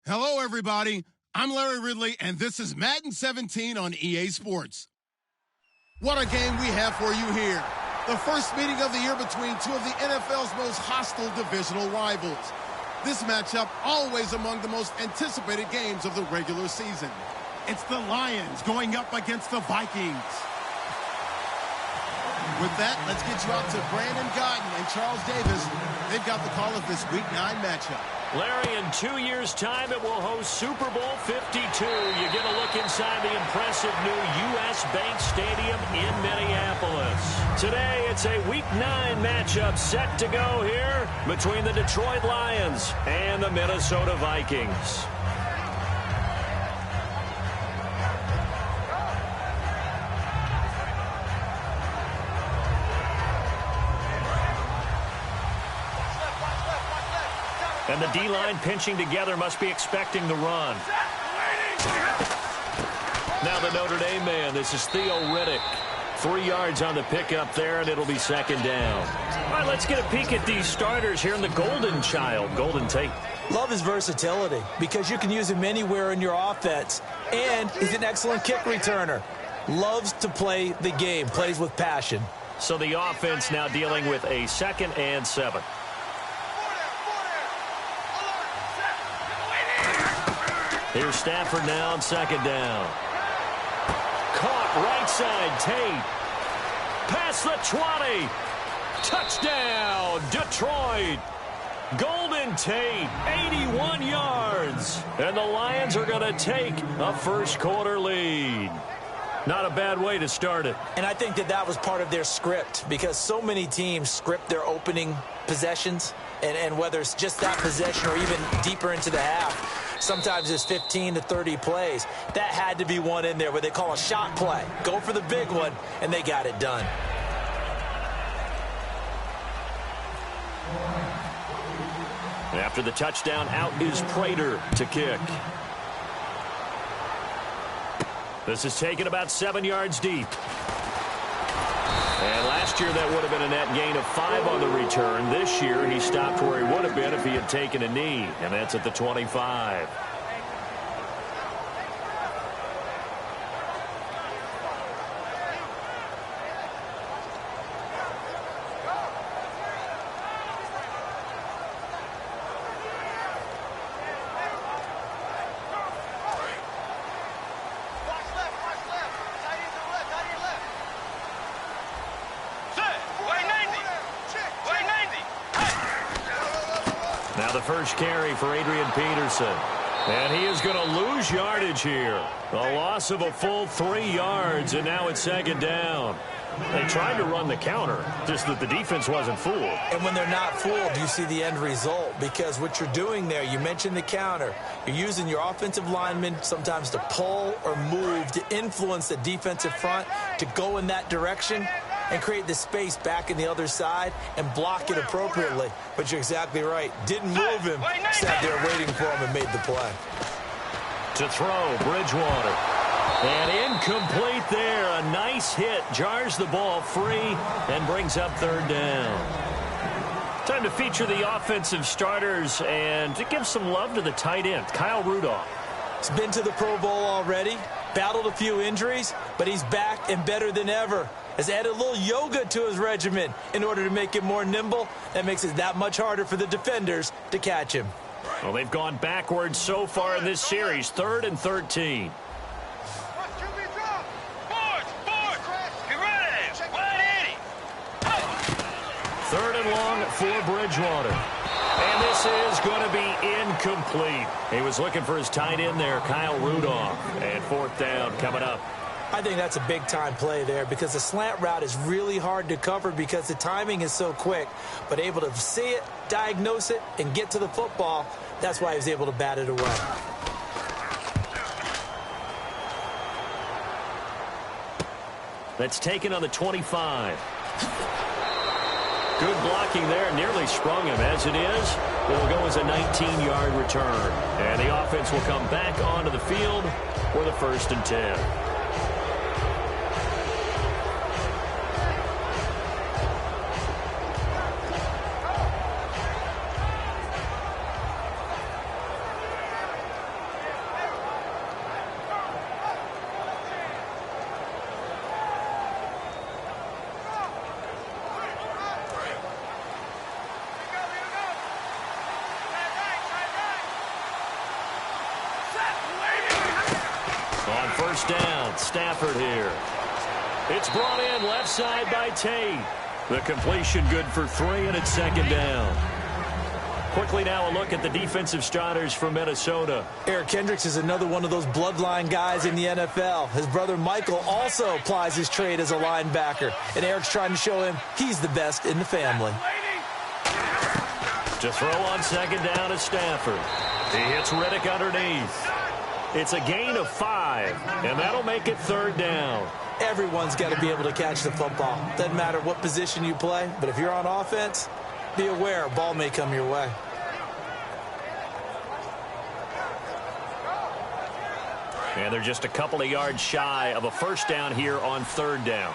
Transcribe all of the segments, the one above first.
Hello, everybody. I'm Larry Ridley, and this is Madden 17 on EA Sports. What a game we have for you here. The first meeting of the year between two of the NFL's most hostile divisional rivals. This matchup always among the most anticipated games of the regular season. It's the Lions going up against the Vikings. With that, let's get you out to Brandon Guyton and Charles Davis. They've got the call of this Week 9 matchup. Larry, in 2 years' time, it will host Super Bowl 52. You get a look inside the impressive new U.S. Bank Stadium in Minneapolis. Today, it's a Week 9 matchup set to go here between the Detroit Lions and the Minnesota Vikings. And the D-line pinching together must be expecting the run. Now the Notre Dame man, this is Theo Riddick. 3 yards on the pickup there, and it'll be second down. All right, let's get a peek at these starters here in the Golden Child, Golden Tate. Love his versatility because you can use him anywhere in your offense. And he's an excellent kick returner. Loves to play the game, plays with passion. So the offense now dealing with a 2nd and 7. Here's Stafford now on 2nd down. Caught right side, Tate. Past the 20. Touchdown, Detroit. Golden Tate, 81 yards. And the Lions are going to take a first-quarter lead. Not a bad way to start it. And I think that was part of their script because so many teams script their opening possessions. And whether it's just that possession or even deeper into the half, sometimes it's 15 to 30 plays. That had to be one in there where they call a shot play. Go for the big one, and they got it done. After the touchdown, out is Prater to kick. This is taken about 7 yards deep. And last year that would have been a net gain of 5 on the return. This year he stopped where he would have been if he had taken a knee, and that's at the 25. First carry for Adrian Peterson. And he is going to lose yardage here. A loss of a full 3 yards, and now it's 2nd down. They tried to run the counter, just that the defense wasn't fooled. And when they're not fooled, you see the end result. Because what you're doing there, you mentioned the counter. You're using your offensive linemen sometimes to pull or move to influence the defensive front to go in that direction and create the space back in the other side and block it appropriately. But you're exactly right. Didn't move him. Sat there waiting for him and made the play. To throw, Bridgewater. And incomplete there. A nice hit. Jars the ball free and brings up 3rd down. Time to feature the offensive starters and to give some love to the tight end, Kyle Rudolph. He's been to the Pro Bowl already. Battled a few injuries, but he's back and better than ever. Has added a little yoga to his regimen in order to make it more nimble. That makes it that much harder for the defenders to catch him. Well, they've gone backwards so far in this series. 3rd and 13. Third and long for Bridgewater. And this is going to be incomplete. He was looking for his tight end there, Kyle Rudolph. And 4th down coming up. I think that's a big-time play there because the slant route is really hard to cover because the timing is so quick. But able to see it, diagnose it, and get to the football, that's why he was able to bat it away. That's taken on the 25. Good blocking there. Nearly sprung him. As it is, it'll go as a 19-yard return. And the offense will come back onto the field for the 1st and 10. On first down, Stafford here. It's brought in left side by Tate. The completion good for 3, and it's second down. Quickly now a look at the defensive starters from Minnesota. Eric Kendricks is another one of those bloodline guys in the NFL. His brother Michael also applies his trade as a linebacker, and Eric's trying to show him he's the best in the family. To throw on second down is Stafford. He hits Riddick underneath. It's a gain of 5, and that'll make it third down. Everyone's got to be able to catch the football. Doesn't matter what position you play, but if you're on offense, be aware a ball may come your way. And they're just a couple of yards shy of a first down here on third down.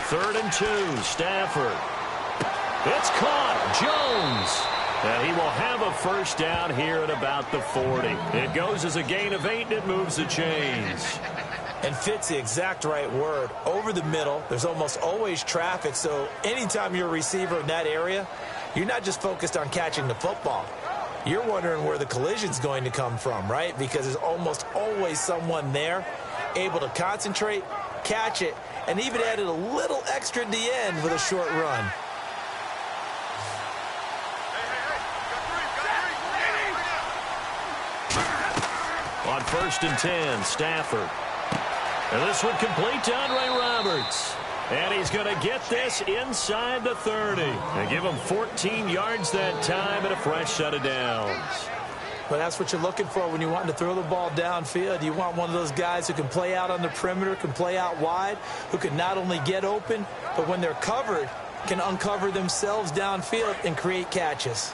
Third and 2, Stafford. It's caught. Jones. And he will have a first down here at about the 40. It goes as a gain of 8, and it moves the chains. And fits the exact right word. Over the middle, there's almost always traffic, so anytime you're a receiver in that area, you're not just focused on catching the football. You're wondering where the collision's going to come from, right? Because there's almost always someone there able to concentrate, catch it, and even added a little extra at the end with a short run. On first and 10, Stafford. And this one complete to Andre Roberts. And he's going to get this inside the 30. And give him 14 yards that time and a fresh set of downs. But that's what you're looking for when you want to throw the ball downfield. You want one of those guys who can play out on the perimeter, can play out wide, who can not only get open, but when they're covered, can uncover themselves downfield and create catches.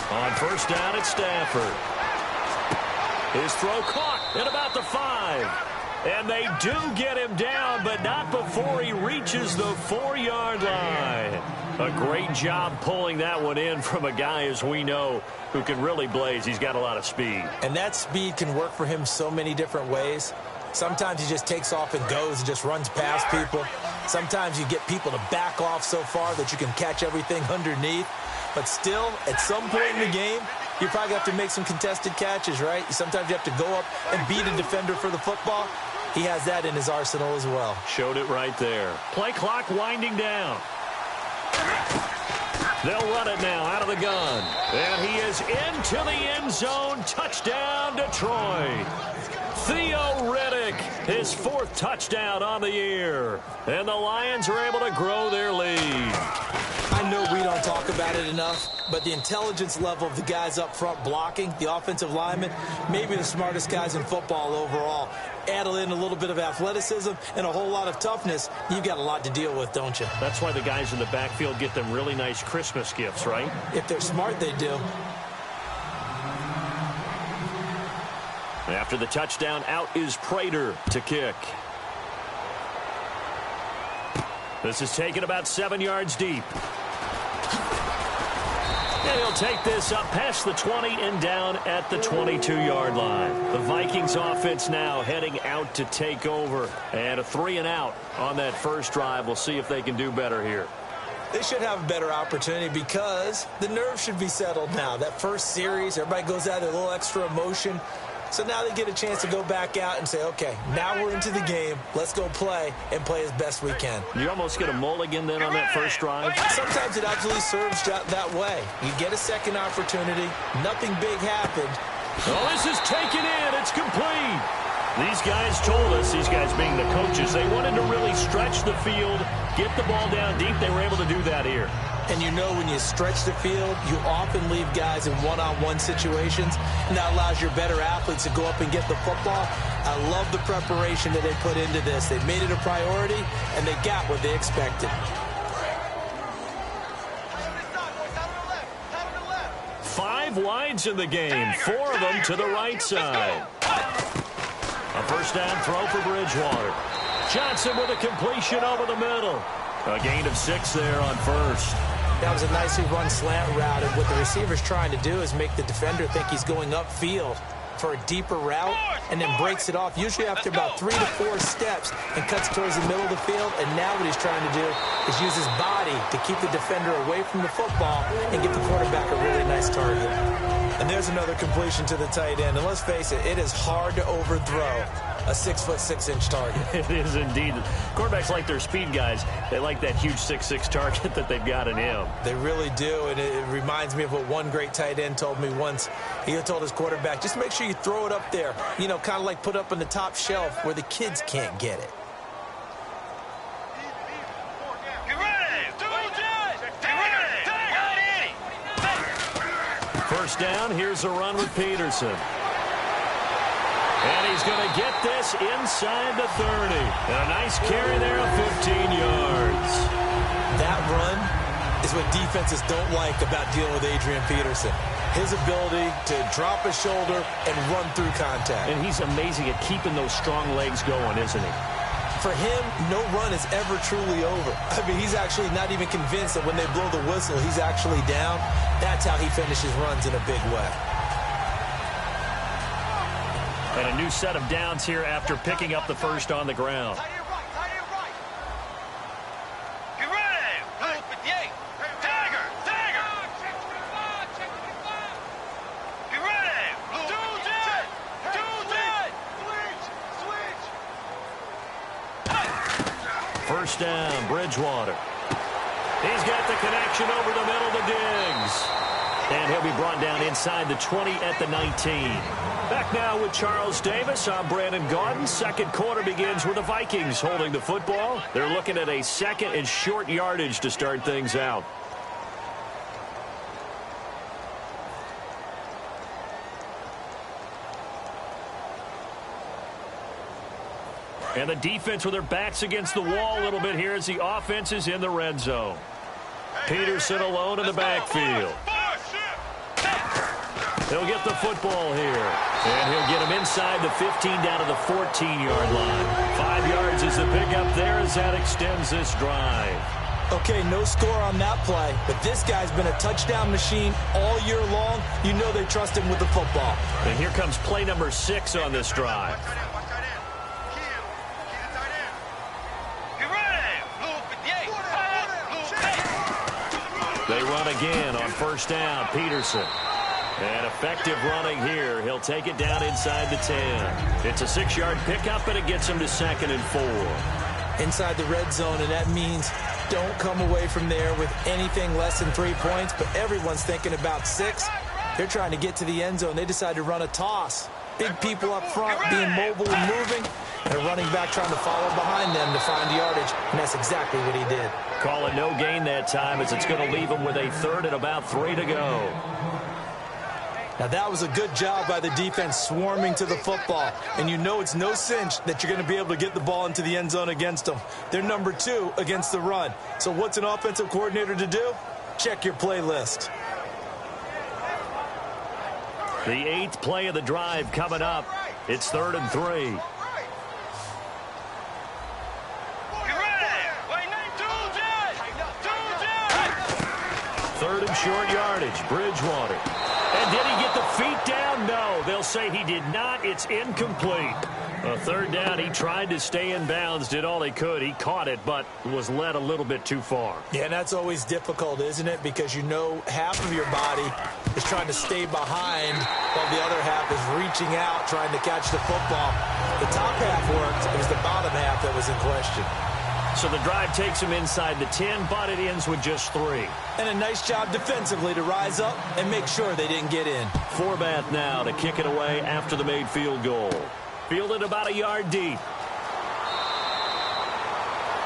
On first down at Stafford. His throw caught at about the 5. And they do get him down, but not before he reaches the 4-yard line. A great job pulling that one in from a guy, as we know, who can really blaze. He's got a lot of speed. And that speed can work for him so many different ways. Sometimes he just takes off and goes and just runs past people. Sometimes you get people to back off so far that you can catch everything underneath. But still, at some point in the game, you probably have to make some contested catches, right? Sometimes you have to go up and beat a defender for the football. He has that in his arsenal as well. Showed it right there. Play clock winding down. They'll run it now out of the gun. And he is into the end zone. Touchdown, Detroit. Theo Riddick, his 4th touchdown on the year. And the Lions are able to grow their lead. I know we don't talk about it enough, but the intelligence level of the guys up front blocking, the offensive linemen, maybe the smartest guys in football overall. Add in a little bit of athleticism and a whole lot of toughness, you've got a lot to deal with, don't you? That's why the guys in the backfield get them really nice Christmas gifts, right? If they're smart, they do. After the touchdown, out is Prater to kick. This is taken about 7 yards deep. And he'll take this up past the 20 and down at the 22-yard line. The Vikings offense now heading out to take over. And a 3-and-out on that first drive. We'll see if they can do better here. They should have a better opportunity because the nerves should be settled now. That first series, everybody goes out with a little extra emotion. So now they get a chance to go back out and say, okay, now we're into the game. Let's go play and play as best we can. You almost get a mulligan then on that first drive? Sometimes it absolutely serves that way. You get a second opportunity. Nothing big happened. Oh, this is taken in. It's complete. These guys told us, these guys being the coaches, they wanted to really stretch the field, get the ball down deep. They were able to do that here. And you know when you stretch the field, you often leave guys in one-on-one situations, and that allows your better athletes to go up and get the football. I love the preparation that they put into this. They made it a priority, and they got what they expected. Five wides in the game, 4 of them to the right side. A first down throw for Bridgewater. Johnson with a completion over the middle. A gain of 6 there on first. That was a nicely run slant route, and what the receiver's trying to do is make the defender think he's going upfield for a deeper route, and then breaks it off, usually after about 3 to 4 steps, and cuts towards the middle of the field. And now what he's trying to do is use his body to keep the defender away from the football and give the quarterback a really nice target. And there's another completion to the tight end. And let's face it, it is hard to overthrow a 6'6" target. It is indeed. Quarterbacks like their speed guys. They like that huge 6'6" target that they've got in him. They really do, and it reminds me of what one great tight end told me once. He told his quarterback, just make sure you throw it up there, you know, kind of like put up on the top shelf where the kids can't get it. First down, here's a run with Peterson. And he's going to get this inside the 30. And a nice carry there of 15 yards. That run is what defenses don't like about dealing with Adrian Peterson. His ability to drop a shoulder and run through contact. And he's amazing at keeping those strong legs going, isn't he? For him, no run is ever truly over. I mean, he's actually not even convinced that when they blow the whistle, he's actually down. That's how he finishes runs in a big way. And a new set of downs here after picking up the first on the ground. First down, Bridgewater. He's got the connection over the middle to Diggs. And he'll be brought down inside the 20 at the 19. Back now with Charles Davis. I'm Brandon Gaudin. Second quarter begins with the Vikings holding the football. They're looking at a second and short yardage to start things out. And the defense with their backs against the wall a little bit here as the offense is in the red zone. Peterson alone in the backfield. He'll get the football here. And he'll get him inside the 15 down to the 14-yard line. 5 yards is the pickup there as that extends this drive. Okay, no score on that play, but this guy's been a touchdown machine all year long. You know they trust him with the football. And here comes play number 6 on this drive. They run again on first down. Peterson. And effective running here. He'll take it down inside the 10. It's a 6-yard pickup, but it gets him to 2nd and 4. Inside the red zone, and that means don't come away from there with anything less than 3 points, but everyone's thinking about 6. They're trying to get to the end zone. They decide to run a toss. Big people up front being mobile and moving, and a running back trying to follow behind them to find yardage, and that's exactly what he did. Call it no gain that time as it's going to leave him with a 3rd and about 3 to go. Now, that was a good job by the defense swarming to the football. And you know it's no cinch that you're going to be able to get the ball into the end zone against them. They're number 2 against the run. So what's an offensive coordinator to do? Check your playlist. The 8th play of the drive coming up. It's 3rd and 3. Third and short yardage. Bridgewater. And did he get the feet down? No. They'll say he did not. It's incomplete. A 3rd down. He tried to stay in bounds, did all he could. He caught it, but was led a little bit too far. Yeah, and that's always difficult, isn't it? Because you know half of your body is trying to stay behind while the other half is reaching out, trying to catch the football. The top half worked. It was the bottom half that was in question. So the drive takes him inside the 10, but it ends with just 3. And a nice job defensively to rise up and make sure they didn't get in. Forbath now to kick it away after the made field goal. Fielded about a yard deep.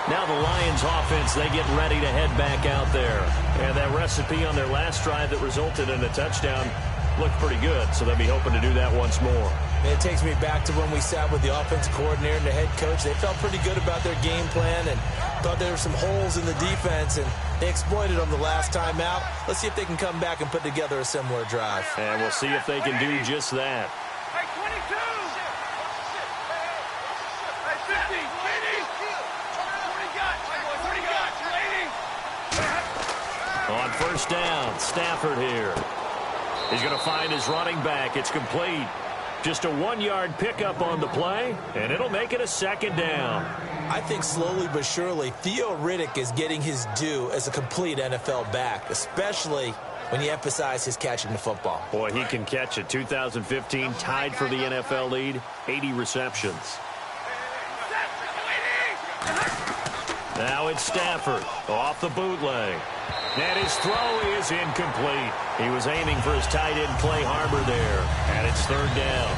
Now the Lions offense, they get ready to head back out there. And that recipe on their last drive that resulted in a touchdown looked pretty good, so they'll be hoping to do that once more. It takes me back to when we sat with the offensive coordinator and the head coach. They felt pretty good about their game plan and thought there were some holes in the defense, and they exploited them the last time out. Let's see if they can come back and put together a similar drive. And we'll see if they can do just that. On first down. Stafford here. He's going to find his running back. It's complete. Just a 1-yard pickup on the play, and it'll make it a second down. I think slowly but surely, Theo Riddick is getting his due as a complete NFL back, especially when you emphasize his catching the football. Boy, he can catch it. 2015 tied for the NFL lead, 80 receptions. Now it's Stafford off the bootleg. And his throw is incomplete. He was aiming for his tight end Clay Harbor there. And it's third down.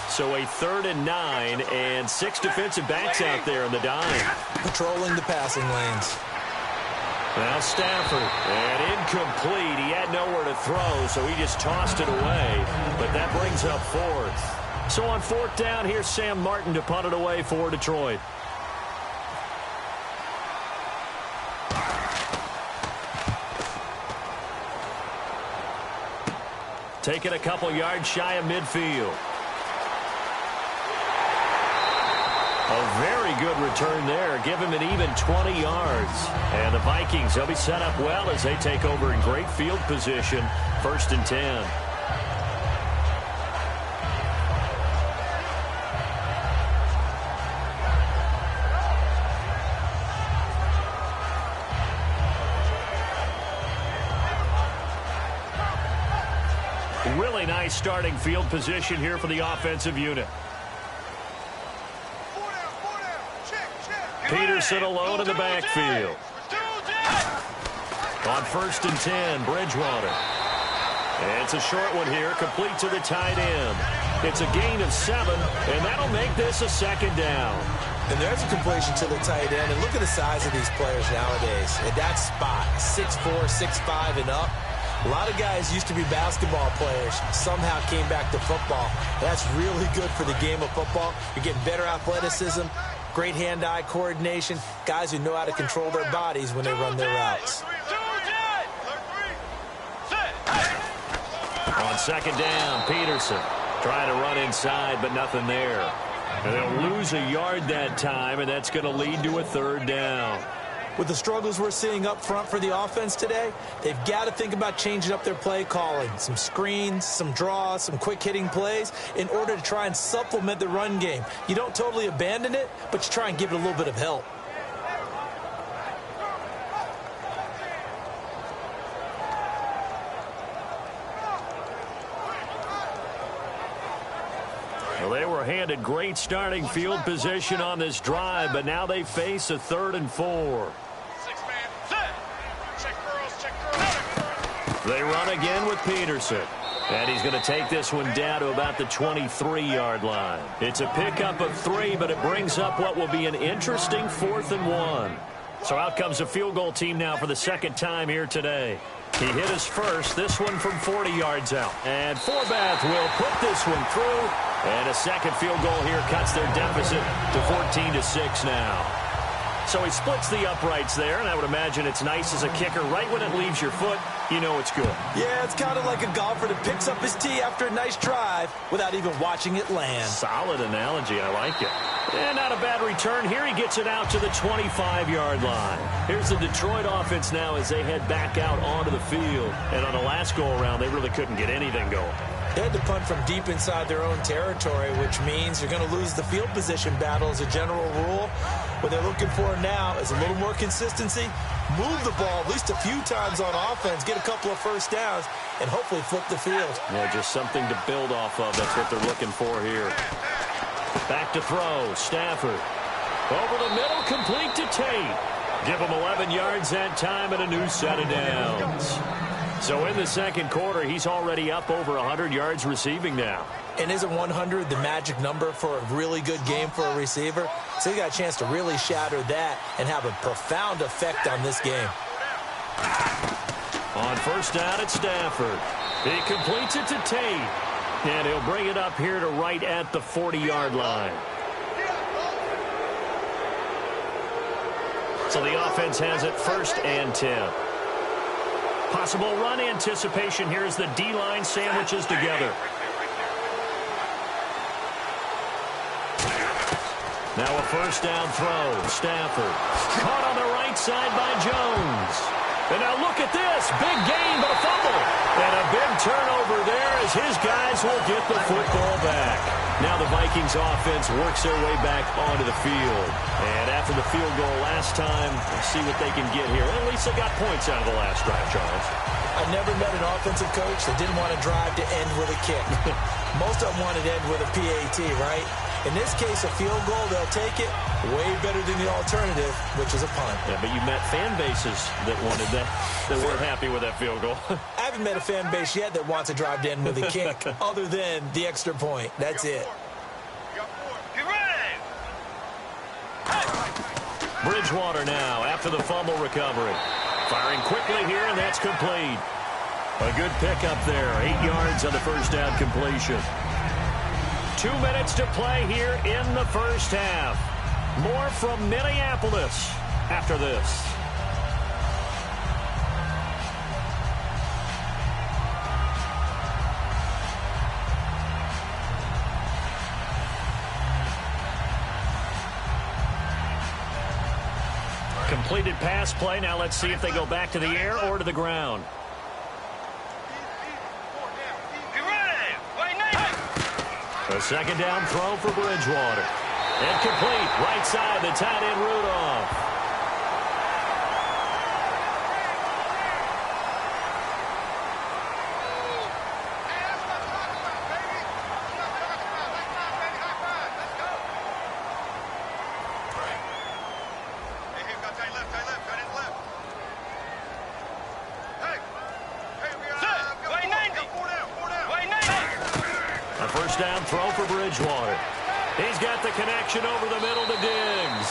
So a 3rd and 9 and 6 defensive backs out there in the dime. Patrolling the passing lanes. Now Stafford, and incomplete. He had nowhere to throw, so he just tossed it away. But that brings up 4th. So on 4th down, here's Sam Martin to punt it away for Detroit. Taking a couple yards shy of midfield. A very good return there. Give him an even 20 yards. And the Vikings, they'll be set up well as they take over in great field position. 1st and 10. Really nice starting field position here for the offensive unit. Peterson alone in the backfield. On 1st and 10, Bridgewater. And it's a short one here, complete to the tight end. It's a gain of 7, and that'll make this a second down. And there's a completion to the tight end. And look at the size of these players nowadays. At that spot, 6'4", 6'5", and up. A lot of guys used to be basketball players, somehow came back to football. That's really good for the game of football. You're getting better athleticism, great hand-eye coordination, guys who know how to control their bodies when they run their routes. On 2nd down, Peterson trying to run inside, but nothing there. And they'll lose a yard that time, and that's going to lead to a 3rd down. With the struggles we're seeing up front for the offense today, they've got to think about changing up their play calling. Some screens, some draws, some quick-hitting plays in order to try and supplement the run game. You don't totally abandon it, but you try and give it a little bit of help. Well, they were handed great starting field position on this drive, but now they face a 3rd and 4. They run again with Peterson. And he's going to take this one down to about the 23-yard line. It's a pickup of 3, but it brings up what will be an interesting 4th and 1. So out comes the field goal team now for the 2nd time here today. He hit his first, this one from 40 yards out. And Forbath will put this one through. And a second field goal here cuts their deficit to 14-6 now. So he splits the uprights there, and I would imagine it's nice as a kicker. Right when it leaves your foot, you know it's good. Yeah, it's kind of like a golfer that picks up his tee after a nice drive without even watching it land. Solid analogy. I like it. And not a bad return. Here he gets it out to the 25-yard line. Here's the Detroit offense now as they head back out onto the field. And on the last go-around, they really couldn't get anything going. They had to punt from deep inside their own territory, which means you're going to lose the field position battle as a general rule. What they're looking for now is a little more consistency, move the ball at least a few times on offense, get a couple of first downs, and hopefully flip the field. Yeah, just something to build off of. That's what they're looking for here. Back to throw. Stafford. Over the middle, complete to Tate. Give him 11 yards that time and a new set of downs. So in the second quarter, he's already up over 100 yards receiving now. And isn't 100 the magic number for a really good game for a receiver? So he got a chance to really shatter that and have a profound effect on this game. On first down at Stafford. He completes it to Tate. And he'll bring it up here to right at the 40-yard line. So the offense has it 1st and 10. Possible run anticipation here as the D-line sandwiches together. Now a first down throw. Stafford caught on the right side by Jones. And now look at this. Big gain, but a fumble. And a big turnover there as his guys will get the football back. Now the Vikings offense works their way back onto the field. And after the field goal last time, we'll see what they can get here. At least they got points out of the last drive, Charles. I never met an offensive coach that didn't want to drive to end with a kick. Most of them wanted to end with a PAT, right? In this case, a field goal, they'll take it. Way better than the alternative, which is a punt. Yeah, but you met fan bases that wanted that, that weren't happy with that field goal. I haven't met a fan base yet that wants to drive to end with a kick, other than the extra point. That's it. Bridgewater now after the fumble recovery. Firing quickly here, and that's complete. A good pickup there. 8 yards on the first down completion. 2 minutes to play here in the first half. More from Minneapolis after this. Completed pass play. Now let's see if they go back to the air or to the ground. A second down throw for Bridgewater. And complete. Right side, the tight end Rudolph. First down throw for Bridgewater. He's got the connection over the middle to Diggs.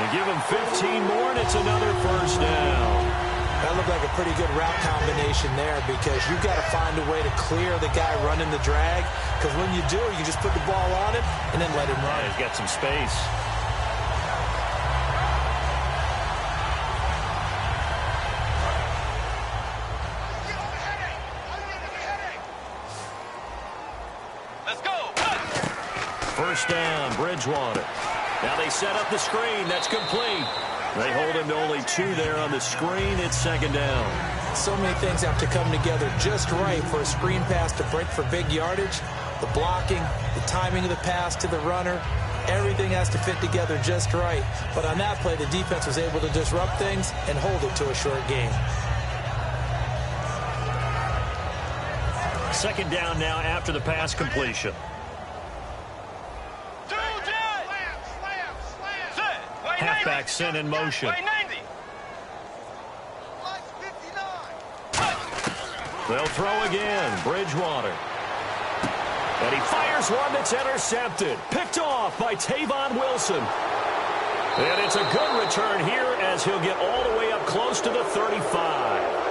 They give him 15 more, and it's another first down. That looked like a pretty good route combination there because you've got to find a way to clear the guy running the drag. Because when you do, you just put the ball on him and then let him run. Yeah, he's got some space. First down, Bridgewater. Now they set up the screen. That's complete. They hold him to only 2 there on the screen. It's second down. So many things have to come together just right for a screen pass to break for big yardage. The blocking, the timing of the pass to the runner, everything has to fit together just right. But on that play, the defense was able to disrupt things and hold it to a short gain. Second down now after the pass completion. Halfback sent in motion. They'll throw again. Bridgewater. And he fires one that's intercepted. Picked off by Tavon Wilson. And it's a good return here as he'll get all the way up close to the 35.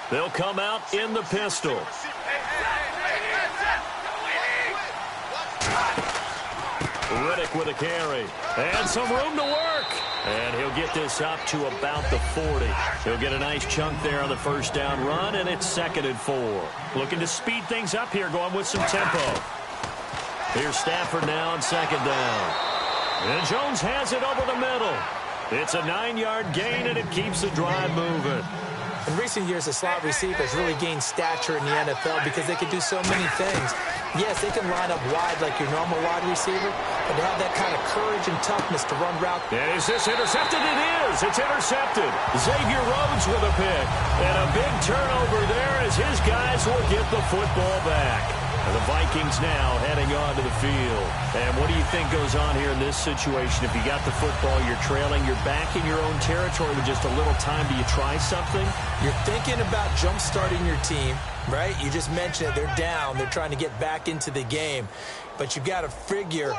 They'll come out in the pistol. Riddick with a carry. And some room to work. And he'll get this up to about the 40. He'll get a nice chunk there on the first down run, and it's 2nd and 4. Looking to speed things up here, going with some tempo. Here's Stafford now on second down. And Jones has it over the middle. It's a 9-yard gain, and it keeps the drive moving. In recent years, the slot receivers really gained stature in the NFL because they can do so many things. Yes, they can line up wide like your normal wide receiver, but they have that kind of courage and toughness to run route. And is this intercepted? It is. It's intercepted. Xavier Rhodes with a pick. And a big turnover there as his guys will get the football back. And the Vikings now heading onto the field. And what do you think goes on here in this situation? If you got the football, you're trailing, you're back in your own territory with just a little time. Do you try something? You're thinking about jump-starting your team, right? You just mentioned it. They're down. They're trying to get back into the game. But you've got to figure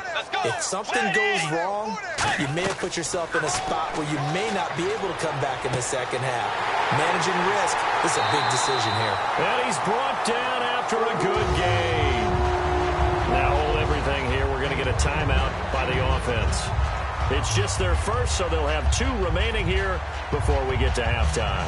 if something goes wrong, you may have put yourself in a spot where you may not be able to come back in the second half. Managing risk is a big decision here. And he's brought down after a good game. Now hold everything here. We're going to get a timeout by the offense. It's just their first, so they'll have 2 remaining here before we get to halftime.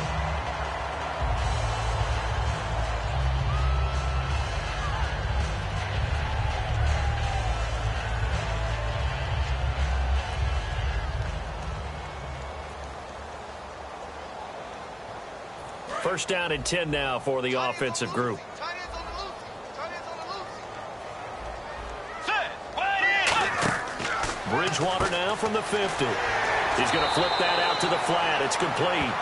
First down and 10 now for the offensive group. Bridgewater now from the 50. He's going to flip that out to the flat. It's complete.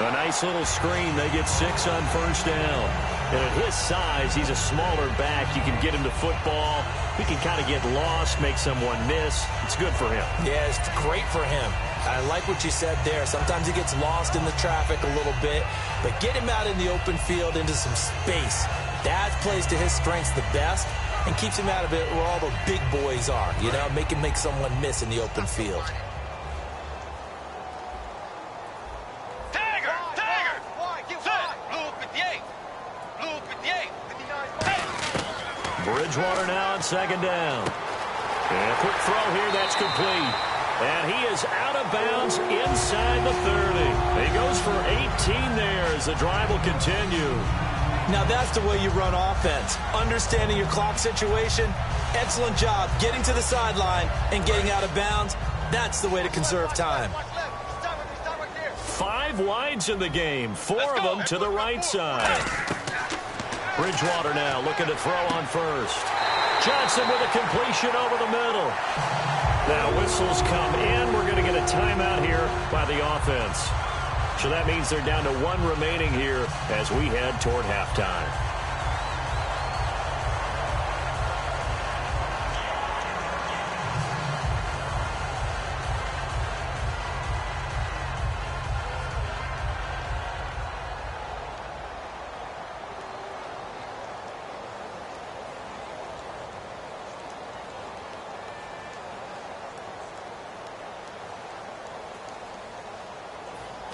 A nice little screen. They get 6 on first down. And at his size, he's a smaller back. You can get him to football. He can kind of get lost, make someone miss. It's good for him. Yeah, it's great for him. I like what you said there. Sometimes he gets lost in the traffic a little bit, but get him out in the open field into some space. That plays to his strengths the best and keeps him out of it where all the big boys are, you know, make him make someone miss in the open field. Bridgewater now on second down. And a quick throw here, that's complete. And he is out of bounds inside the 30. He goes for 18 there as the drive will continue. Now that's the way you run offense. Understanding your clock situation. Excellent job getting to the sideline and getting out of bounds. That's the way to conserve time. 5 wides in the game, 4 of them to the right side. Bridgewater now looking to throw on first. Johnson with a completion over the middle. Now whistles come in. We're going to get a timeout here by the offense. So that means they're down to 1 remaining here as we head toward halftime.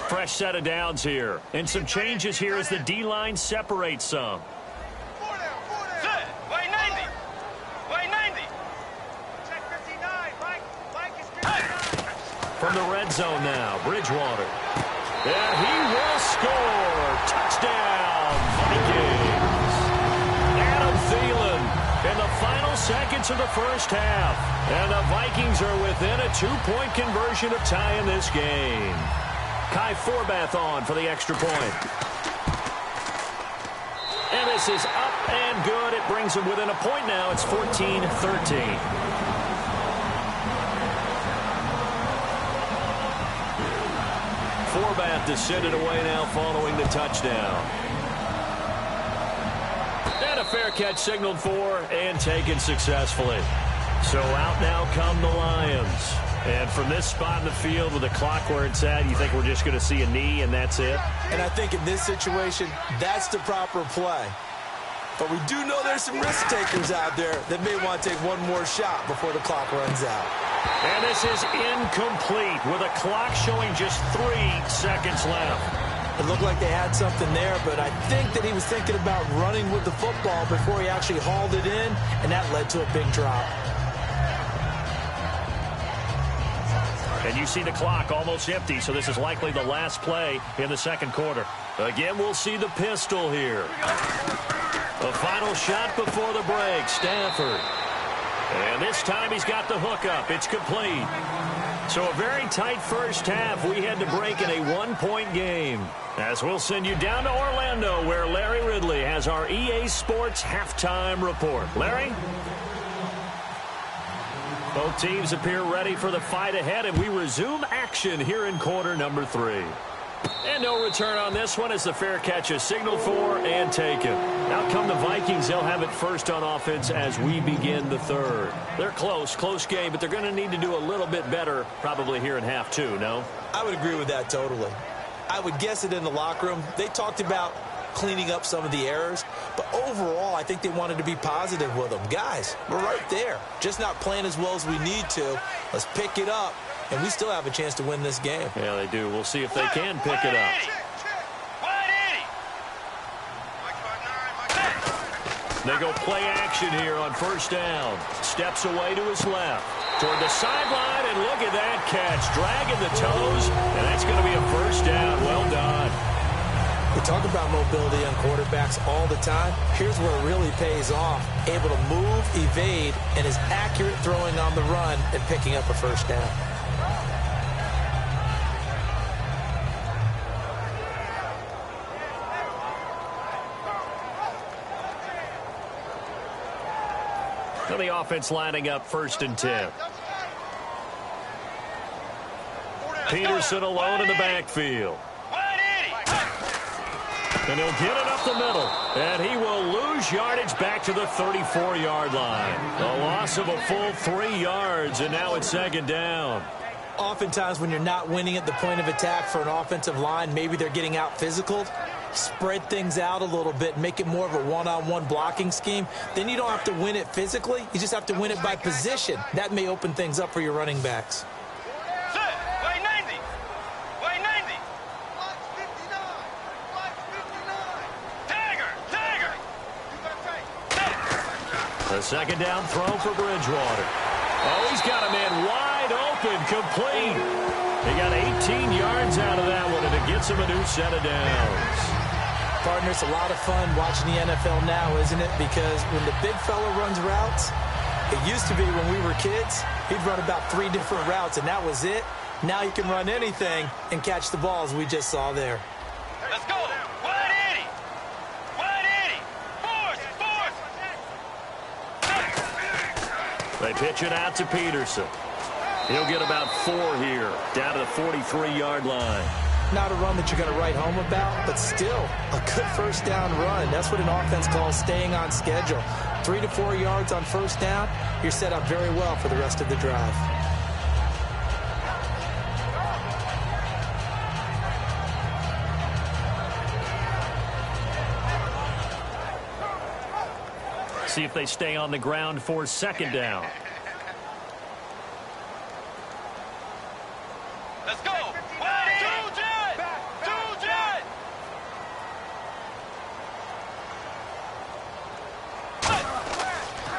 Fresh set of downs here. And some changes here as the D-line separates some. From the red zone now, Bridgewater. And he will score. Touchdown, Vikings. Adam Thielen in the final seconds of the first half. And the Vikings are within a 2-point conversion of tying this game. Kai Forbath on for the extra point. And this is up and good. It brings them within a point now. It's 14-13. Forbath to send it away now following the touchdown. And a fair catch signaled for and taken successfully. So out now come the Lions. And from this spot in the field with the clock where it's at, you think we're just going to see a knee and that's it? And I think in this situation, that's the proper play. But we do know there's some risk takers out there that may want to take one more shot before the clock runs out. And this is incomplete with a clock showing just 3 seconds left. It looked like they had something there, but I think that he was thinking about running with the football before he actually hauled it in, and that led to a big drop. And you see the clock almost empty, so this is likely the last play in the second quarter. Again, we'll see the pistol here. The final shot before the break, Stafford. And this time he's got the hookup. It's complete. So a very tight first half. We had to break in a 1-point game. As we'll send you down to Orlando, where Larry Ridley has our EA Sports halftime report. Larry? Both teams appear ready for the fight ahead, and we resume action here in quarter number 3. And no return on this one as the fair catch is signaled for and taken. Out come the Vikings. They'll have it first on offense as we begin the third. They're close game, but they're going to need to do a little bit better probably here in half two, no? I would agree with that totally. I would guess it in the locker room. They talked about cleaning up some of the errors, but overall, I think they wanted to be positive with them. Guys, we're right there. Just not playing as well as we need to. Let's pick it up, and we still have a chance to win this game. Yeah, they do. We'll see if they can pick it up. They go play action here on first down. Steps away to his left. Toward the sideline, and look at that catch. Dragging the toes, and that's going to be a first down. Well done. We talk about mobility on quarterbacks all the time. Here's where it really pays off. Able to move, evade, and is accurate throwing on the run and picking up a first down. So the offense lining up first and 10. Peterson alone in the backfield. And he'll get it up the middle. And he will lose yardage back to the 34-yard line. A loss of a full 3 yards, and now it's second down. Oftentimes when you're not winning at the point of attack for an offensive line, maybe they're getting out physical. Spread things out a little bit, make it more of a one-on-one blocking scheme. Then you don't have to win it physically. You just have to win it by position. That may open things up for your running backs. The second down throw for Bridgewater. Oh, he's got a man wide open, complete. He got 18 yards out of that one, and it gets him a new set of downs. Partner, it's a lot of fun watching the NFL now, isn't it? Because when the big fella runs routes, it used to be when we were kids, he'd run about 3 different routes, and that was it. Now he can run anything and catch the balls we just saw there. Let's go. 180. 180. Force. They pitch it out to Peterson. He'll get about 4 here, down to the 43-yard line. Not a run that you're going to write home about, but still a good first down run. That's what an offense calls staying on schedule. 3 to 4 yards on first down, you're set up very well for the rest of the drive. See if they stay on the ground for second down. Let's go. 180.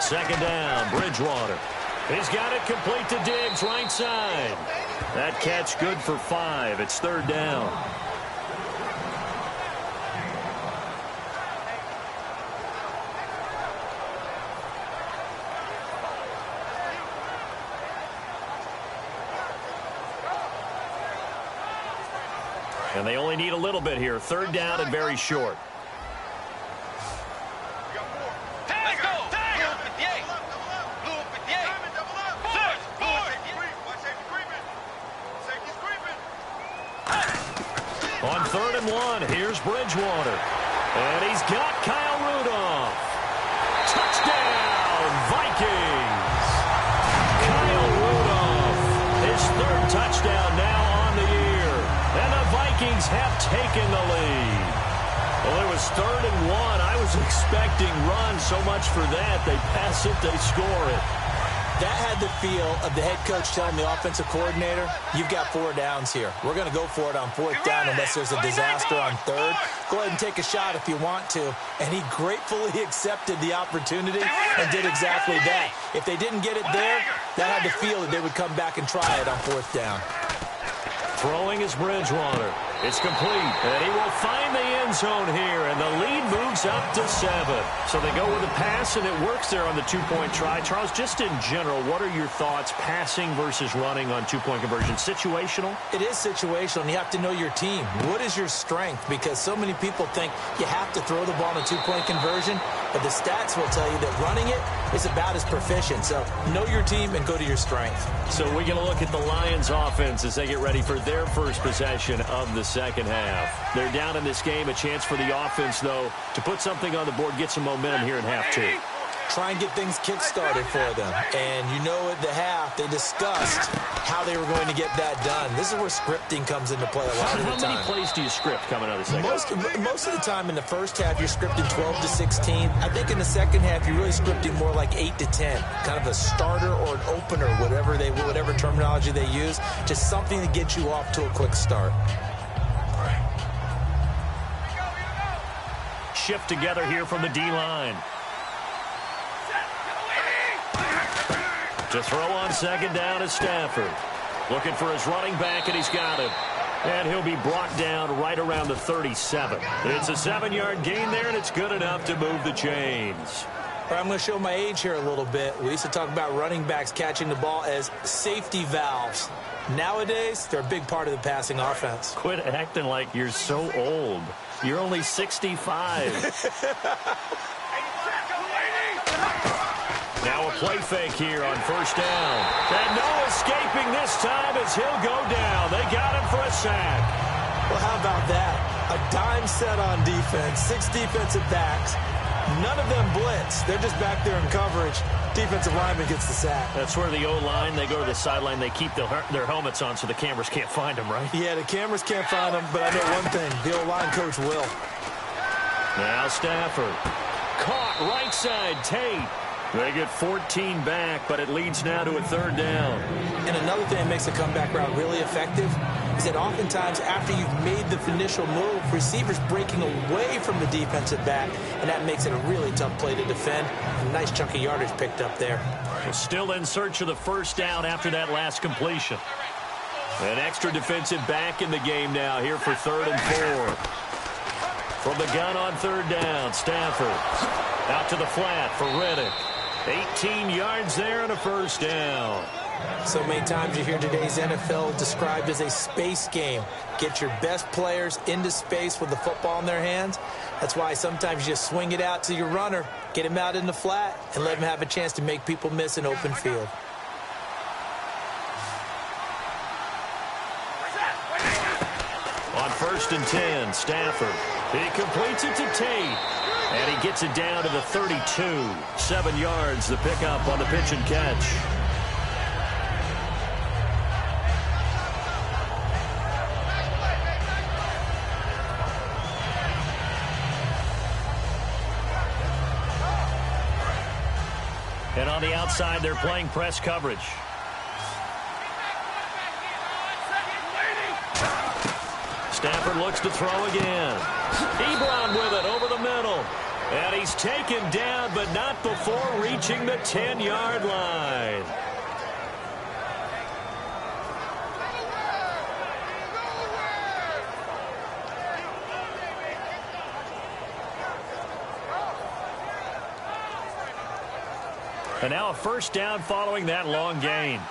Second down, Bridgewater. He's got it complete to Diggs, right side. That catch good for 5. It's third down. And they only need a little bit here. Third down and very short. On 3rd and 1, here's Bridgewater. And he's got Kyle Rudolph. Touchdown, Vikings. Kyle Rudolph, his 3rd touchdown now on the year. And the Vikings have taken the lead. Well, it was 3rd and 1. I was expecting run, so much for that. They pass it, they score it. That had the feel of the head coach telling the offensive coordinator, you've got 4 downs here. We're going to go for it on 4th down unless there's a disaster on 3rd. Go ahead and take a shot if you want to. And he gratefully accepted the opportunity and did exactly that. If they didn't get it there, that had the feel that they would come back and try it on 4th down. Throwing is Bridgewater. It's complete, and he will find the end zone here, and the lead moves up to 7. So they go with a pass, and it works there on the 2-point try. Charles, just in general, what are your thoughts passing versus running on 2-point conversion? Situational? It is situational, and you have to know your team. What is your strength? Because so many people think you have to throw the ball in a 2-point conversion, but the stats will tell you that running it is about as proficient. So know your team and go to your strength. So we're going to look at the Lions offense as they get ready for their first possession of the second half. They're down in this game. A chance for the offense, though, to put something on the board, get some momentum here in half two. Try and get things kick-started for them. And you know at the half, they discussed how they were going to get that done. This is where scripting comes into play a lot of the time. How many plays do you script coming out of the second half? Most of the time in the first half, you're scripting 12 to 16. I think in the second half, you're really scripting more like 8 to 10. Kind of a starter or an opener, whatever terminology they use. Just something to get you off to a quick start. Shift together here from the D-line. To throw on second down is Stafford. Looking for his running back, and he's got him. And he'll be brought down right around the 37. It's a 7-yard gain there, and it's good enough to move the chains. I'm going to show my age here a little bit. We used to talk about running backs catching the ball as safety valves. Nowadays, they're a big part of the passing offense. Quit acting like you're so old. You're only 65. Now a play fake here on first down. And no escaping this time as he'll go down. They got him for a sack. Well, how about that? A dime set on defense, 6 defensive backs. None of them blitz. They're just back there in coverage. Defensive lineman gets the sack. That's where the O-line, they go to the sideline, they keep their helmets on so the cameras can't find them, right? Yeah, the cameras can't find them, but I know one thing. The O-line coach will. Now Stafford. Caught right side, Tate. They get 14 back, but it leads now to a third down. And another thing that makes the comeback route really effective is that oftentimes after you've made the initial move, receivers breaking away from the defensive back, and that makes it a really tough play to defend. A nice chunk of yardage picked up there. Well, still in search of the first down after that last completion. An extra defensive back in the game now here for 3rd and 4. From the gun on 3rd down, Stafford out to the flat for Reddick. 18 yards there and a first down. So many times you hear today's NFL described as a space game. Get your best players into space with the football in their hands. That's why sometimes you just swing it out to your runner, get him out in the flat, and let him have a chance to make people miss an open field. On 1st and 10, Stafford. He completes it to Tate. And he gets it down to the 32. 7 yards, the pickup on the pitch and catch. And on the outside, they're playing press coverage. Stafford looks to throw again. Ebron with it over the middle. And he's taken down, but not before reaching the 10-yard line. And now a first down following that long gain.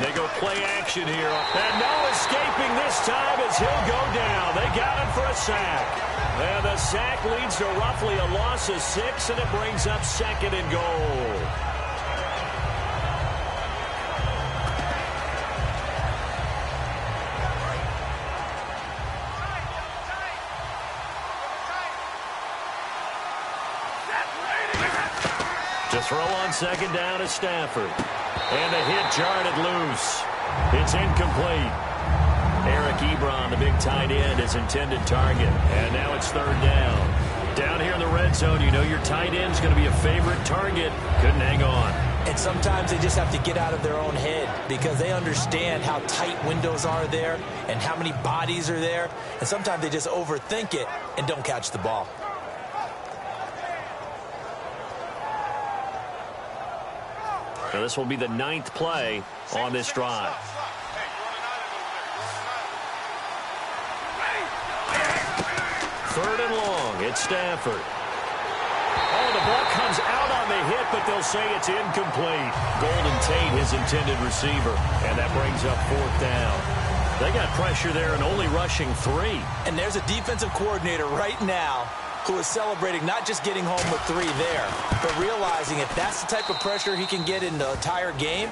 They go play action here. And no escaping this time as he'll go down. They got him for a sack. And the sack leads to roughly a loss of 6, and it brings up 2nd and goal. To throw on 2nd down is Stafford. And the hit jarred it loose. It's incomplete. Eric Ebron, the big tight end, is intended target. And now it's 3rd down. Down here in the red zone, you know your tight end's going to be a favorite target. Couldn't hang on. And sometimes they just have to get out of their own head because they understand how tight windows are there and how many bodies are there. And sometimes they just overthink it and don't catch the ball. So this will be the 9th play on this drive. Third and long. It's Stafford. Oh, the ball comes out on the hit, but they'll say it's incomplete. Golden Tate, his intended receiver. And that brings up 4th down. They got pressure there and only rushing 3. And there's a defensive coordinator right now who is celebrating not just getting home with 3 there, but realizing if that's the type of pressure he can get in the entire game,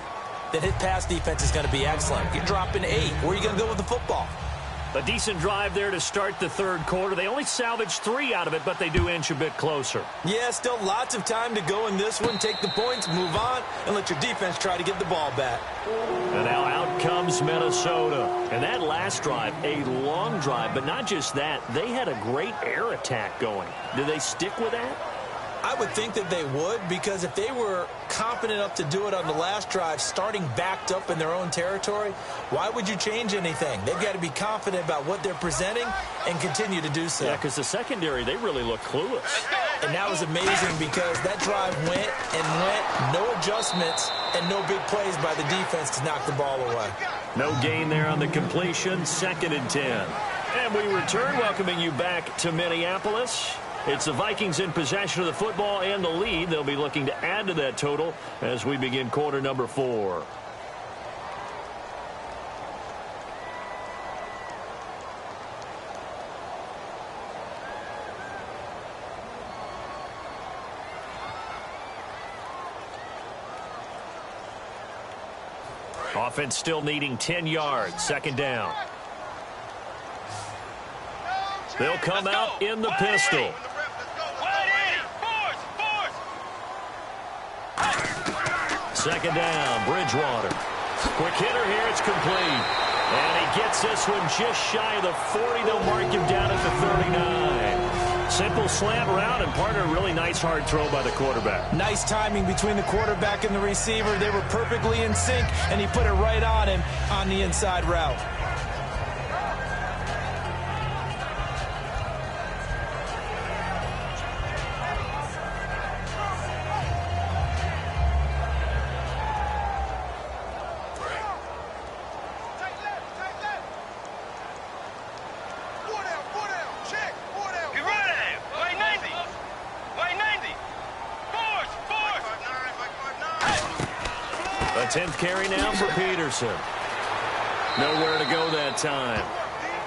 then his pass defense is going to be excellent. You're dropping 8. Where are you going to go with the football? A decent drive there to start the third quarter. They only salvaged 3 out of it, but they do inch a bit closer. Yeah, still lots of time to go in this one. Take the points, move on, and let your defense try to get the ball back. And now out comes Minnesota. And that last drive, a long drive, but not just that. They had a great air attack going. Do they stick with that? I would think that they would, because if they were confident enough to do it on the last drive, starting backed up in their own territory, why would you change anything? They've got to be confident about what they're presenting and continue to do so. Yeah, because the secondary, they really look clueless. And that was amazing because that drive went and went, no adjustments, and no big plays by the defense to knock the ball away. No gain there on the completion, 2nd and 10. And we return, welcoming you back to Minneapolis. It's the Vikings in possession of the football and the lead. They'll be looking to add to that total as we begin quarter number 4. Offense still needing 10 yards. 2nd down. They'll come out in the pistol. Second down, Bridgewater. Quick hitter here, it's complete. And he gets this one just shy of the 40. They'll mark him down at the 39. Simple slant route, and part of a really nice hard throw by the quarterback. Nice timing between the quarterback and the receiver. They were perfectly in sync, and he put it right on him on the inside route. A 10th carry now for Peterson. Nowhere to go that time.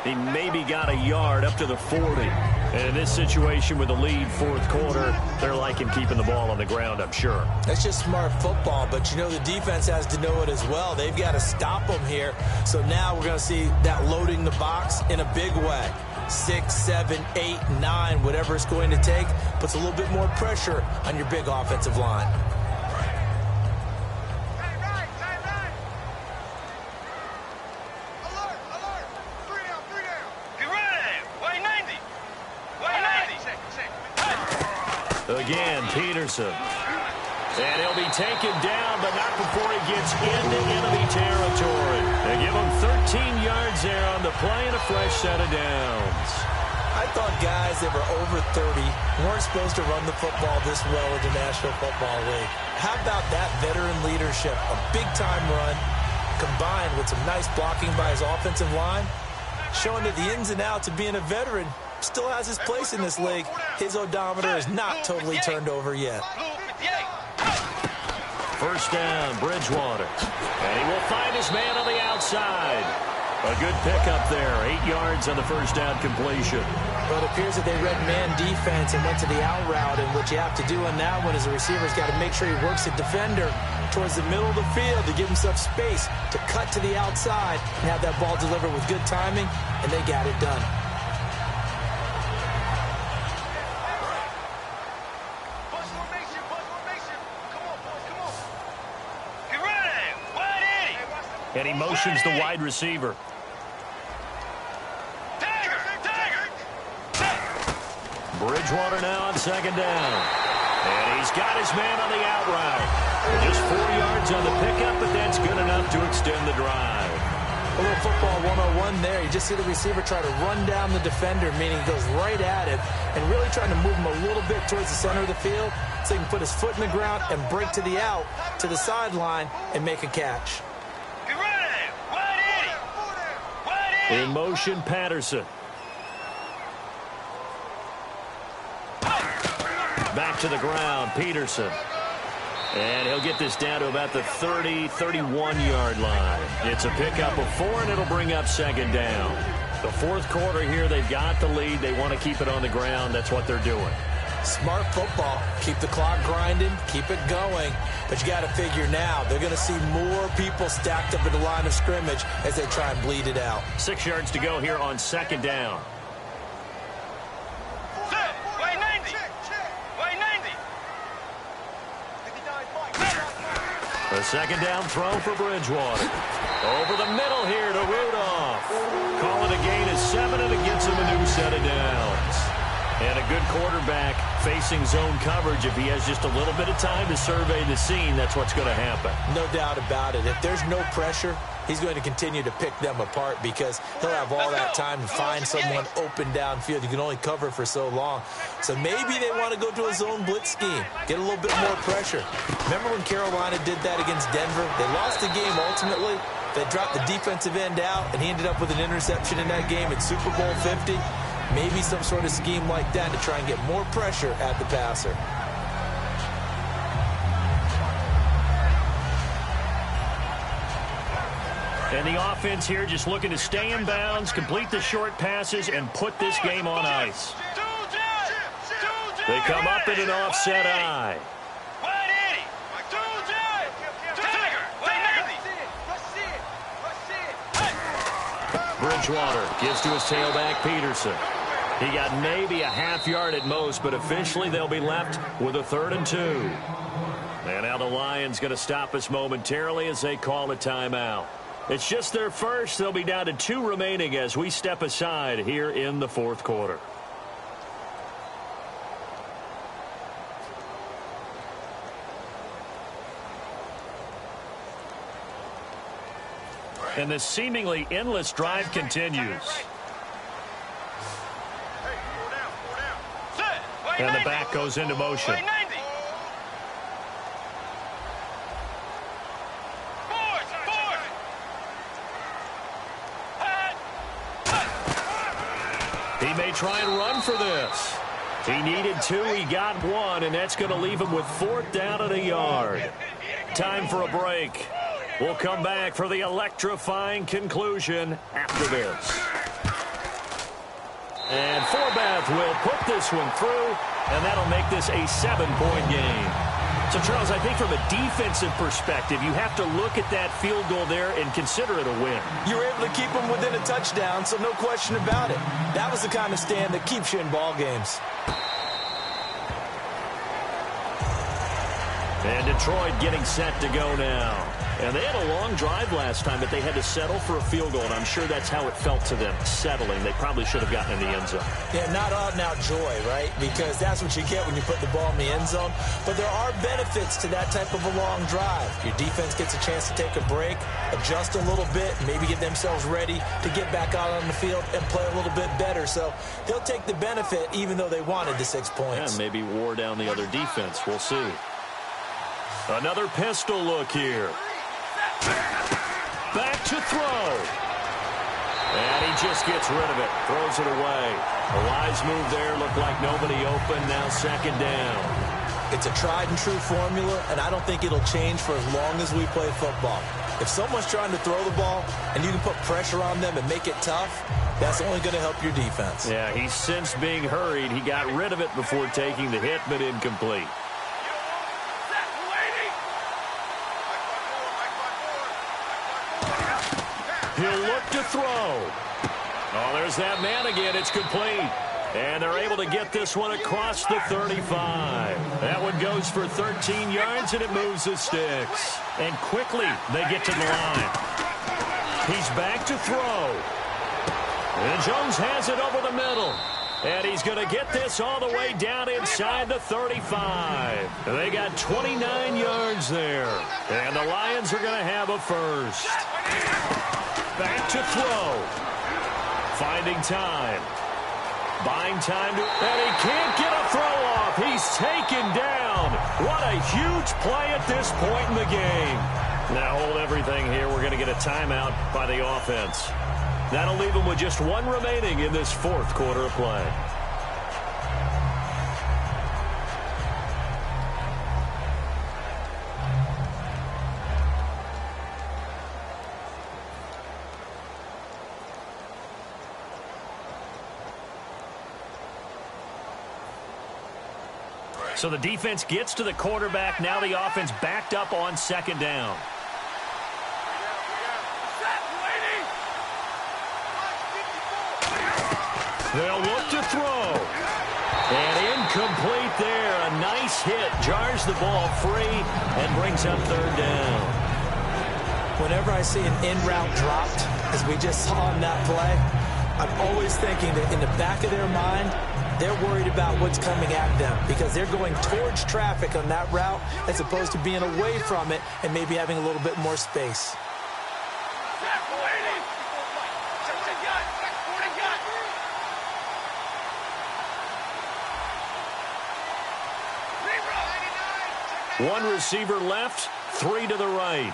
He maybe got a yard up to the 40. And in this situation with the lead 4th quarter, they're liking keeping the ball on the ground, I'm sure. That's just smart football, but you know the defense has to know it as well. They've got to stop them here. So now we're going to see that loading the box in a big way. 6, 7, 8, 9, whatever it's going to take, puts a little bit more pressure on your big offensive line. Again, Peterson. And he'll be taken down, but not before he gets into enemy territory. They give him 13 yards there on the play and a fresh set of downs. I thought guys that were over 30 weren't supposed to run the football this well in the National Football League. How about that veteran leadership? A big-time run combined with some nice blocking by his offensive line, showing that the ins and outs of being a veteran still has his place in this league. His odometer is not totally turned over yet. First down, Bridgewater. And he will find his man on the outside. A good pickup there, 8 yards on the first down completion. Well, it appears that they read man defense and went to the out route, and what you have to do on that one is the receiver's got to make sure he works the defender towards the middle of the field to give himself space to cut to the outside and have that ball delivered with good timing, and they got it done. And he motions the wide receiver. Bridgewater now on second down. And he's got his man on the out route. Just 4 yards on the pickup, but that's good enough to extend the drive. A little football 101 there. You just see the receiver try to run down the defender, meaning he goes right at him, and really trying to move him a little bit towards the center of the field so he can put his foot in the ground and break to the out, to the sideline, and make a catch. In motion, Patterson. Back to the ground, Peterson. And he'll get this down to about the 30, 31-yard line. It's a pickup of 4, and it'll bring up second down. The fourth quarter here, they've got the lead. They want to keep it on the ground. That's what they're doing. Smart football. Keep the clock grinding. Keep it going. But you got to figure now, they're going to see more people stacked up at the line of scrimmage as they try and bleed it out. 6 yards to go here on second down. Way 90. Way 90. The second down throw for Bridgewater. Over the middle here to Rudolph. Call it a gain of 7, and it gets him a new set of downs. And a good quarterback facing zone coverage. If he has just a little bit of time to survey the scene, that's what's going to happen. No doubt about it. If there's no pressure, he's going to continue to pick them apart because he'll have all that time to find someone open downfield. You can only cover for so long. So maybe they want to go to a zone blitz scheme, get a little bit more pressure. Remember when Carolina did that against Denver? They lost the game ultimately. They dropped the defensive end out, and he ended up with an interception in that game at Super Bowl 50. Maybe some sort of scheme like that to try and get more pressure at the passer. And the offense here just looking to stay in bounds, complete the short passes, and put this game on ice. They come up in an offset eye. Bridgewater gives to his tailback, Peterson. He got maybe a half yard at most, but officially they'll be left with a 3rd and 2. And now the Lions going to stop us momentarily as they call a timeout. It's just their first. They'll be down to 2 remaining as we step aside here in the fourth quarter. And the seemingly endless drive continues. And the back goes into motion. He may try and run for this. He needed 2. He got 1, and that's going to leave him with 4th down and a yard. Time for a break. We'll come back for the electrifying conclusion after this. And Forbath will put this one through, and that'll make this a 7-point game. So, Charles, I think from a defensive perspective, you have to look at that field goal there and consider it a win. You were able to keep them within a touchdown, so no question about it. That was the kind of stand that keeps you in ball games. And Detroit getting set to go now. And they had a long drive last time, but they had to settle for a field goal, and I'm sure that's how it felt to them, settling. They probably should have gotten in the end zone. Yeah, not out-and-out joy, right? Because that's what you get when you put the ball in the end zone. But there are benefits to that type of a long drive. Your defense gets a chance to take a break, adjust a little bit, maybe get themselves ready to get back out on the field and play a little bit better. So they'll take the benefit even though they wanted the 6 points. And maybe wore down the other defense. We'll see. Another pistol look here. Back to throw. And he just gets rid of it. Throws it away. A wise move there. Looked like nobody open. Now 2nd down. It's a tried-and-true formula, and I don't think it'll change for as long as we play football. If someone's trying to throw the ball and you can put pressure on them and make it tough, that's only going to help your defense. Yeah, he's since being hurried. He got rid of it before taking the hit, but incomplete. He'll look to throw. Oh, there's that man again. It's complete. And they're able to get this one across the 35. That one goes for 13 yards, and it moves the sticks. And quickly, they get to the line. He's back to throw. And Jones has it over the middle. And he's going to get this all the way down inside the 35. They got 29 yards there. And the Lions are going to have a first. Back to throw. Finding time. Buying time to... And he can't get a throw off. He's taken down. What a huge play at this point in the game. Now hold everything here. We're going to get a timeout by the offense. That'll leave them with just 1 remaining in this fourth quarter of play. So the defense gets to the quarterback. Now the offense backed up on second down. They'll look to throw. And incomplete there. A nice hit. Jars the ball free and brings up third down. Whenever I see an in-route dropped, as we just saw on that play, I'm always thinking that in the back of their mind, they're worried about what's coming at them because they're going towards traffic on that route as opposed to being away from it and maybe having a little bit more space. One receiver left, three to the right.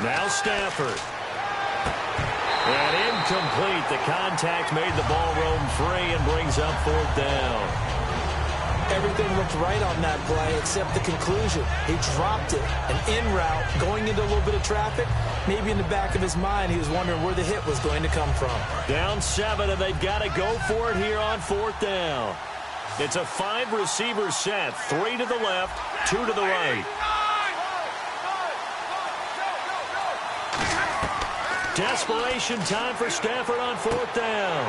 Now Stafford. And incomplete. The contact made the ball roam free and brings up fourth down. Everything looked right on that play except the conclusion. He dropped it. An in route going into a little bit of traffic. Maybe in the back of his mind he was wondering where the hit was going to come from. Down 7, and they've got to go for it here on fourth down. It's a 5-receiver set. 3 to the left, 2 to the right. Desperation time for Stafford on fourth down.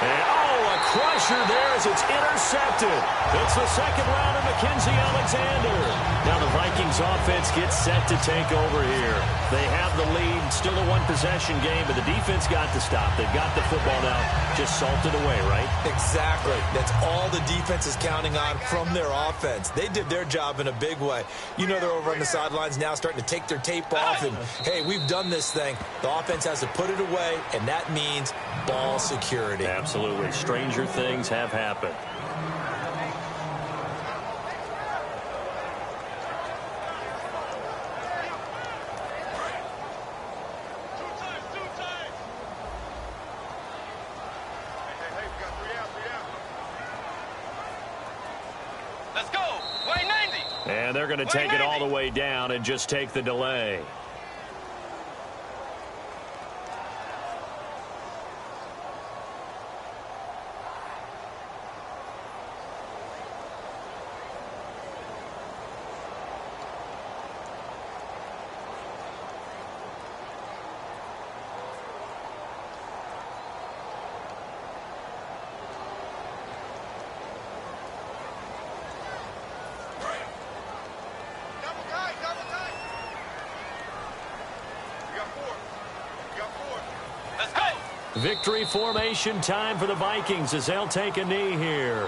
And, a crusher there as it's intercepted. It's the second round of Mackenzie Alexander. Now the Vikings offense gets set to take over here. They have the lead, still a one-possession game, but the defense got to stop. They've got the football now, just salted away, right? Exactly. That's all the defense is counting on from their offense. They did their job in a big way. You know they're over on the sidelines now starting to take their tape off and, hey, we've done this thing. The offense has to put it away, and that means ball security. Absolutely. Stranger things have happened. Let's go. Way 90. And they're going to take it all the way down and just take the delay. Victory formation time for the Vikings as they'll take a knee here.